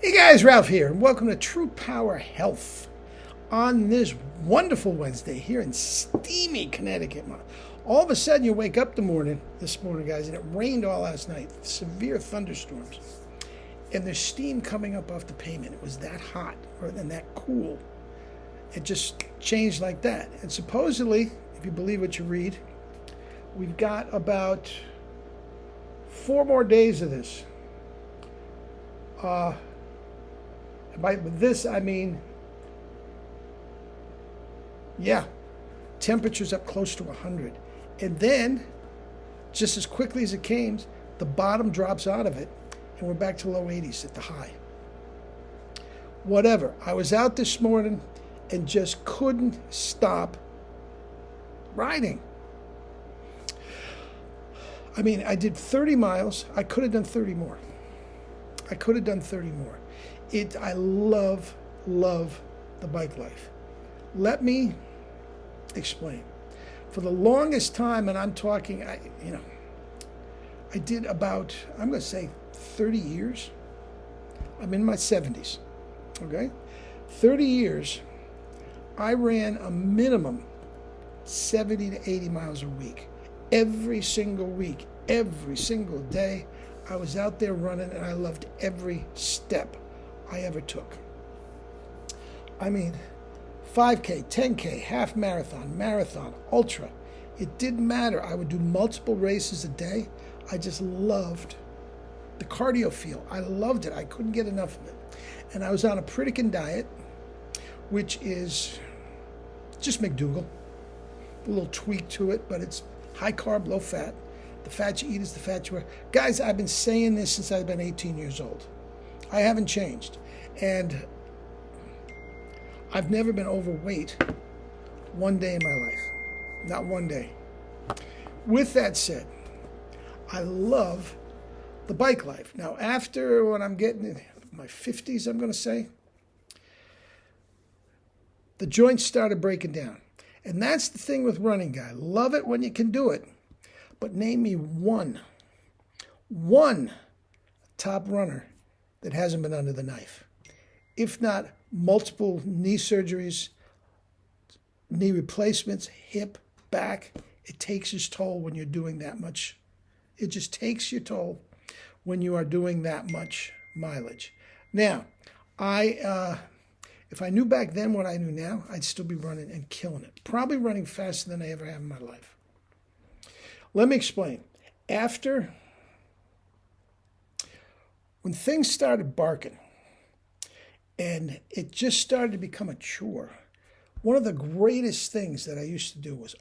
Hey guys, Ralph here, and welcome to True Power Health on this wonderful Wednesday here in steamy Connecticut. All of a sudden, you wake up this morning, guys, and it rained all last night. Severe thunderstorms, and there's steam coming up off the pavement. It was that hot and that cool. It just changed like that. And supposedly, if you believe what you read, we've got about 4 more days of this. By this, I mean, temperatures up close to 100. And then, just as quickly as it came, the bottom drops out of it, and we're back to low 80s at the high. Whatever. I was out this morning and just couldn't stop riding. I mean, I did 30 miles. I could have done 30 more. I love the bike life. Let me explain. For the longest time, and I'm talking, I did about, I'm going to say 30 years. I'm in my 70s, okay? 30 years, I ran a minimum 70 to 80 miles a week. Every single week, every single day, I was out there running, and I loved every step I ever took. I mean, 5K, 10K, half marathon, ultra. It didn't matter. I would do multiple races a day. I just loved the cardio feel. I loved it. I couldn't get enough of it. And I was on a Pritikin diet, which is just McDougal. A little tweak to it, but it's high carb, low fat. The fat you eat is the fat you wear. Guys, I've been saying this since I've been 18 years old. I haven't changed. And I've never been overweight one day in my life. Not one day. With that said, I love the bike life. Now, after when I'm getting in my 50s, I'm going to say, the joints started breaking down. And that's the thing with running, guy. Love it when you can do it. But name me one top runner that hasn't been under the knife. If not multiple knee surgeries, knee replacements, hip, back, it takes its toll when you're doing that much. It just takes your toll when you are doing that much mileage. Now, if I knew back then what I knew now, I'd still be running and killing it. Probably running faster than I ever have in my life. Let me explain. When things started barking and it just started to become a chore, one of the greatest things that I used to do was,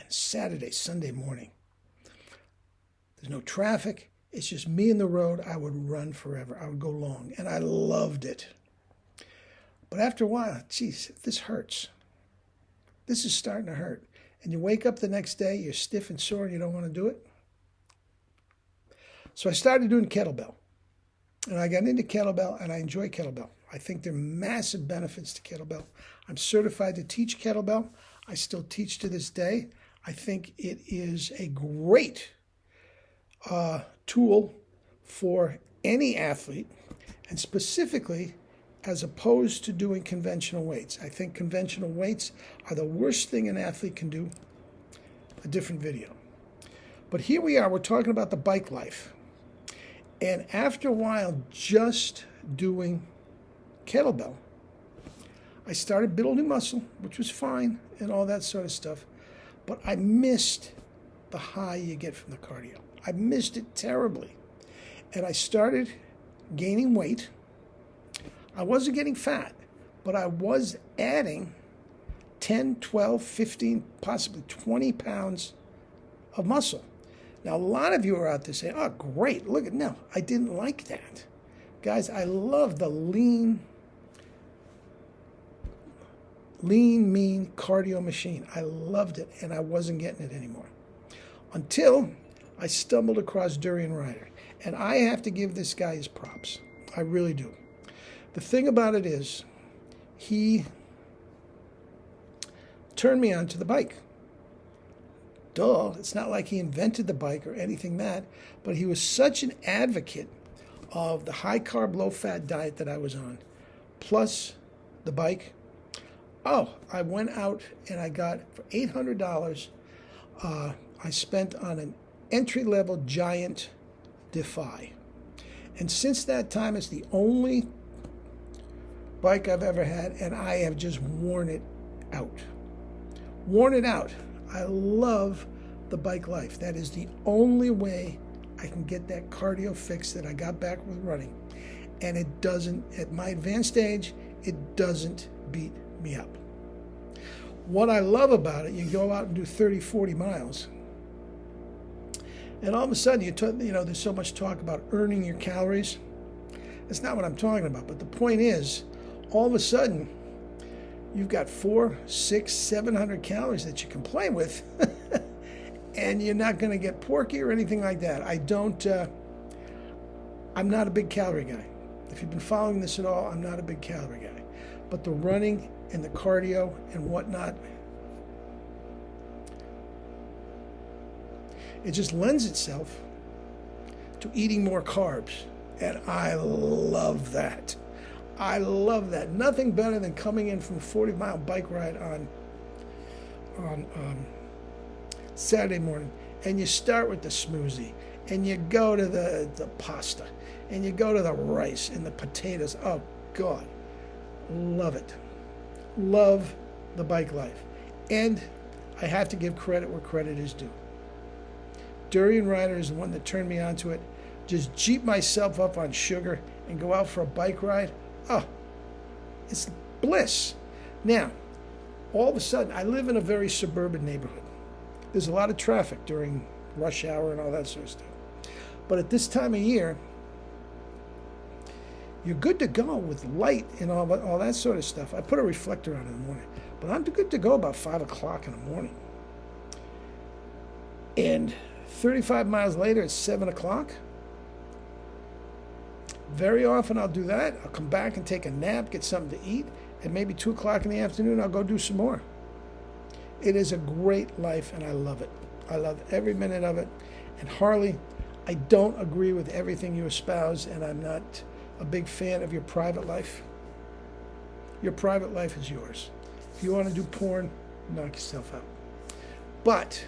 Saturday, Sunday morning. There's no traffic. It's just me and the road. I would run forever. I would go long, and I loved it. But after a while, geez, this hurts. This is starting to hurt. And you wake up the next day, you're stiff and sore, and you don't want to do it. So I started doing kettlebell. And I got into kettlebell, and I enjoy kettlebell. I think there are massive benefits to kettlebell. I'm certified to teach kettlebell. I still teach to this day. I think it is a great tool for any athlete, and specifically as opposed to doing conventional weights. I think conventional weights are the worst thing an athlete can do. A different video. But here we are, we're talking about the bike life. And after a while, just doing kettlebell, I started building muscle, which was fine, and all that sort of stuff. But I missed the high you get from the cardio. I missed it terribly. And I started gaining weight. I wasn't getting fat, but I was adding 10, 12, 15, possibly 20 pounds of muscle. Now, a lot of you are out there saying, oh, great, look at, no, I didn't like that. Guys, I love the lean, mean cardio machine. I loved it, and I wasn't getting it anymore. Until I stumbled across Durian Ryder. And I have to give this guy his props. I really do. The thing about it is, he turned me on to the bike. Duh, it's not like he invented the bike or anything that, but he was such an advocate of the high carb, low fat diet that I was on, plus the bike, I went out and I got for $800. I spent on an entry-level Giant Defy. And since that time, it's the only bike I've ever had, and I have just worn it out. Worn it out. I love the bike life. That is the only way I can get that cardio fix that I got back with running. And it doesn't, at my advanced age, it doesn't beat me up. What I love about it, you go out and do 30, 40 miles, and all of a sudden, there's so much talk about earning your calories. That's not what I'm talking about. But the point is, all of a sudden, you've got 400, 600, 700 calories that you can play with, and you're not going to get porky or anything like that. I'm not a big calorie guy. If you've been following this at all, I'm not a big calorie guy. But the running and the cardio and whatnot, it just lends itself to eating more carbs. And I love that. I love that. Nothing better than coming in from a 40-mile bike ride on Saturday morning, and you start with the smoothie, and you go to the pasta, and you go to the rice and the potatoes. Oh, God. Love it. Love the bike life. And I have to give credit where credit is due. Durian Rider is the one that turned me onto it. Just jeep myself up on sugar and go out for a bike ride. Oh, it's bliss. Now, all of a sudden, I live in a very suburban neighborhood. There's a lot of traffic during rush hour and all that sort of stuff. But at this time of year, you're good to go with light and all that sort of stuff. I put a reflector on in the morning, but I'm good to go about 5 o'clock in the morning. And 35 miles later, it's 7 o'clock. Very often I'll do that. I'll come back and take a nap, get something to eat, and maybe 2 o'clock in the afternoon, I'll go do some more. It is a great life, and I love it. I love every minute of it. And Harley, I don't agree with everything you espouse, and I'm not a big fan of your private life. Your private life is yours. If you want to do porn, knock yourself out. But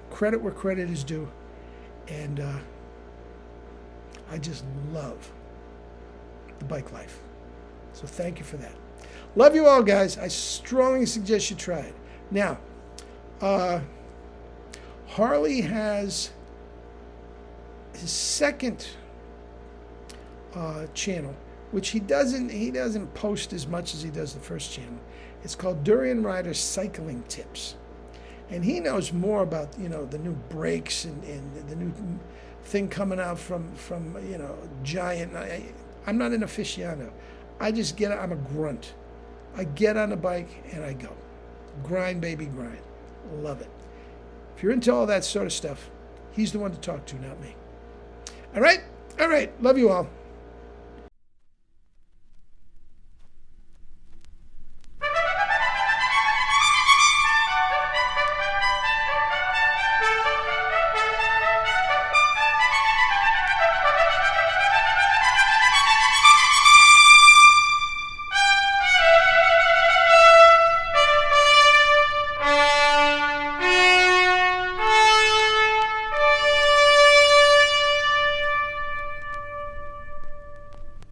credit where credit is due, and I just love the bike life. So thank you for that. Love you all, guys. I strongly suggest you try it. Now, Harley has his second channel, which he doesn't post as much as he does the first channel. It's called Durian Rider Cycling Tips. And he knows more about, the new brakes and the new thing coming out from Giant. I'm not an aficionado. I'm a grunt. I get on the bike and I go. Grind, baby, grind. Love it. If you're into all that sort of stuff, he's the one to talk to, not me. All right? All right. Love you all.